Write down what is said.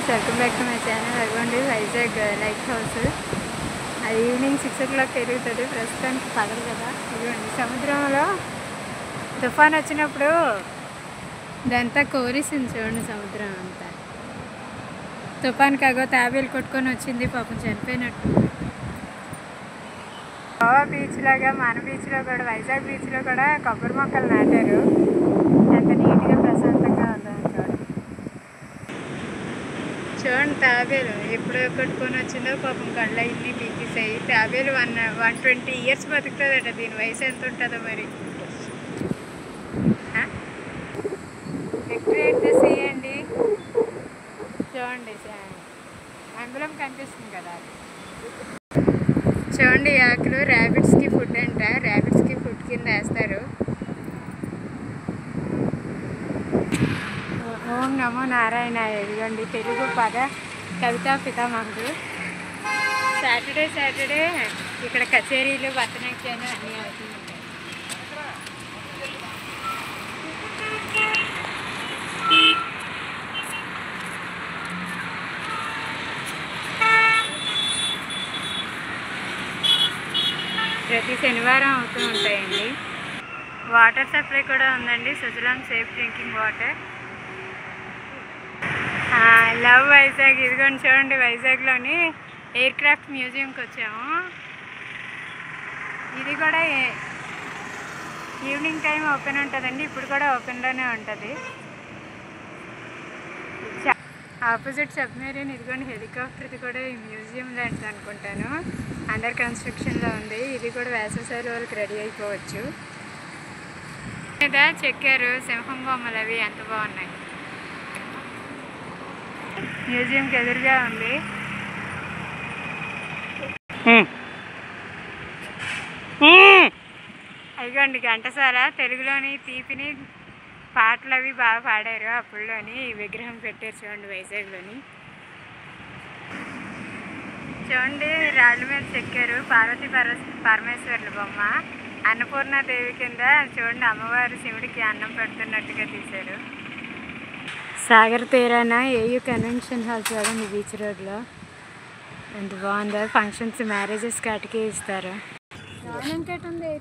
Friends, welcome back to my channel. అదిగోండి Vizag light house. అది evening 6 o'clock తిరుగుతుంది. ప్రస్తుతానికి పగలు కదా. ఇదిగోండి సముద్రంలో తుఫాన్ వచ్చినప్పుడు ఇదంతా కోరిసింది చూడండి. సముద్రం అంతా తుఫాన్ కాగో తాబేలు కొట్టుకొని వచ్చింది. పాపం చనిపోయినట్టు. గోవా బీచ్ లాగా మన బీచ్లో కూడా, వైజాగ్ బీచ్లో కూడా కొబ్బరి మొక్కలు నాటారు. ఎంత నీట్గా ప్రశాంతంగా ఉందని చూడండి. తాబేలు ఎప్పుడు కొట్టుకొని వచ్చిందో పాపం కళ్ళ ఇన్ని పీకేసాయి. తాబేలు 120 years బతుకుతుందట. దీని వయసు ఎంత ఉంటుందో మరి. విక్టరేట్ ద సీ అండి. చూడండి అంగుళం కనిపిస్తుంది కదా. చూడండి ఆకులు ర్యాబిట్స్కి ఫుడ్ అంట. ర్యాబిట్స్కి ఫుడ్ కింద వేస్తారు. ఓం నమో నారాయణ. ఇదిగోండి తెలుగు పద కవితా పితామహుడు. సాటర్డే ఇక్కడ కచేరీలు, భరతనాట్యాలు అన్నీ అవుతున్నాయి. ప్రతి శనివారం అవుతూ ఉంటాయండి. వాటర్ సప్లై కూడా ఉందండి. Sujalam safe drinking water. Love Vizag. ఇదిగోండి చూడండి, వైజాగ్లోని ఎయిర్ క్రాఫ్ట్ మ్యూజియంకి వచ్చాము. ఇది కూడా ఈవినింగ్ టైం ఓపెన్ ఉంటుందండి. ఇప్పుడు కూడా ఓపెన్లోనే ఉంటుంది. Opposite submarine. ఇదిగోండి హెలికాప్టర్ది కూడా ఈ మ్యూజియం లాంటిది అనుకుంటాను. అండర్ కన్స్ట్రక్షన్లో ఉంది. ఇది కూడా వేసవి సెలవులకు రెడీ అయిపోవచ్చు. మీద చెక్కారు సింహం బొమ్మలు. అవి ఎంత బాగున్నాయి. మ్యూజియంకి ఎదురుగా ఉంది. అదిగోండి ఘంటసాల తెలుగులోని తీపిని పాటలు అవి బాగా పాడారు. అప్పుడులోని విగ్రహం పెట్టారు చూడండి వైజాగ్లోని. చూడండి రాళ్ళ మీద చెక్కారు పార్వతీ పరమేశ్వర్ల బొమ్మ. అన్నపూర్ణాదేవి కింద చూడండి అమ్మవారు శివుడికి అన్నం పెడుతున్నట్టుగా తీశారు. సాగర్ తీరాన ఏయూ కన్వెన్షన్ హాల్ చూడండి బీచ్ రోడ్లో. ఎంత బాగుందో. ఫంక్షన్స్, మ్యారేజెస్ కాటికి ఇస్తారు. ఉంది.